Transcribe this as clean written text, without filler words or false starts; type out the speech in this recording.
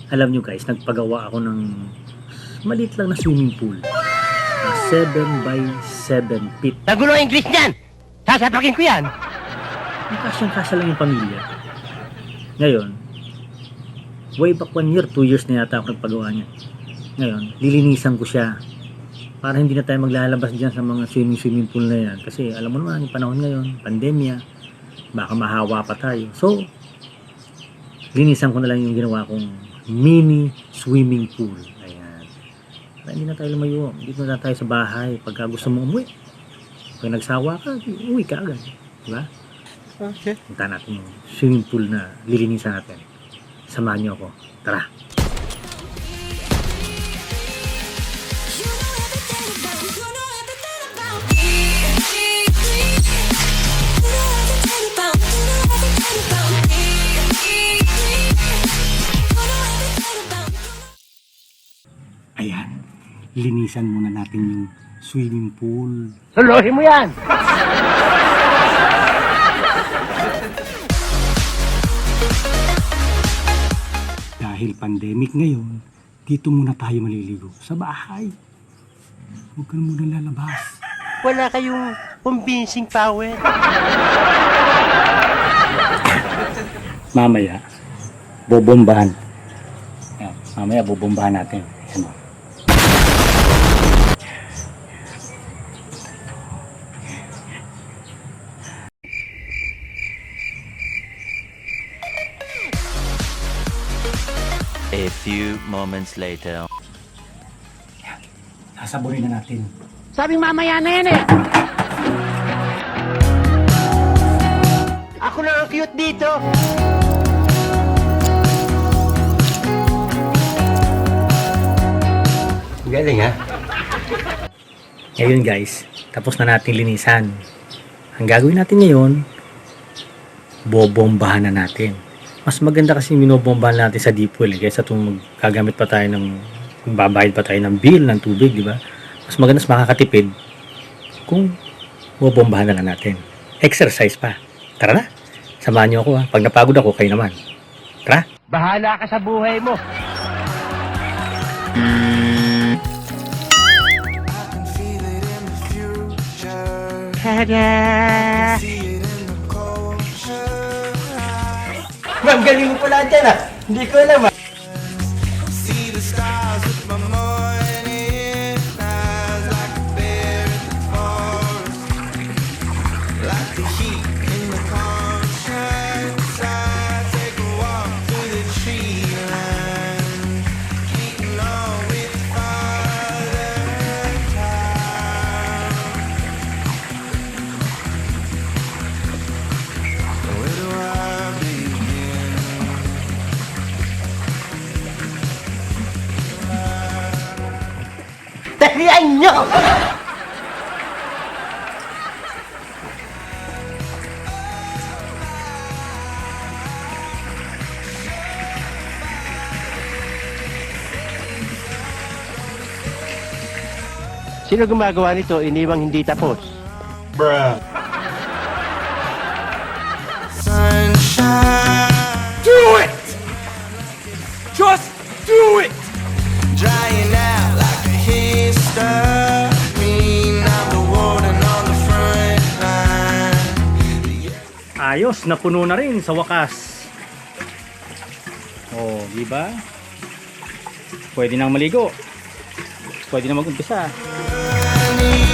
Alam nyo guys, nagpagawa ako ng maliit lang na swimming pool. 7 by 7 feet. Nagulo ang English niyan! Sasapakin ko yan! Yung kasyang-kasya lang yung pamilya. Ngayon, way back 1 year, 2 years na yata ako nagpagawa niya. Ngayon, lilinisan ko siya. Para hindi na tayo maglalabas dyan sa mga swimming pool na yan. Kasi alam mo naman, yung panahon ngayon, pandemya, baka mahawa pa tayo. So, linisan ko na lang yung ginawa kong mini swimming pool. Ayan. Para hindi na tayo lumayo. Dito na tayo sa bahay. Pagka gusto mo umuwi. Pag nagsawa ka, uwi ka agad. Diba? Okay. Punta natin yung swimming pool na lilinisan natin. Samahan niyo ako. Tara! Ayan. Linisan muna natin yung swimming pool. Suluhin mo yan! Dahil pandemic ngayon, dito muna tayo maliligo. Sa bahay. Huwag ka na muna lalabas. Wala kayong convincing power. Mamaya, bobombahan. Ayan, mamaya bobombahan natin. Ayan o. A few moments later. Sasabunin na natin. Sabing mamaya na yan eh! Ako lang ang cute dito! Galing ha? Ngayon guys, tapos na natin linisan. Ang gagawin natin ngayon, bobombahan na natin. Mas maganda kasi minobombahan natin sa deep well kaysa itong gagamit pa tayo ng, babayad pa tayo ng bill ng tubig, di ba? Mas maganda, mas makakatipid kung bobombahan na lang natin. Exercise pa. Tara na. Samahan niyo ako ha. Pag napagod ako, kayo naman. Tara. Bahala ka sa buhay mo! Tada! Ma'am, galing mo pala dyan ah! Hindi ko alam ah! Talian nyo! Sino gumagawa nito? Iniwang hindi tapos. Bruh. Do it! Just do it! Drying out like a histamine. I'm the warden on the front line. Ayos, napuno na rin sa wakas. Oh, di ba? Pwede nang maligo. Pwede na mag-umpisa. Honey,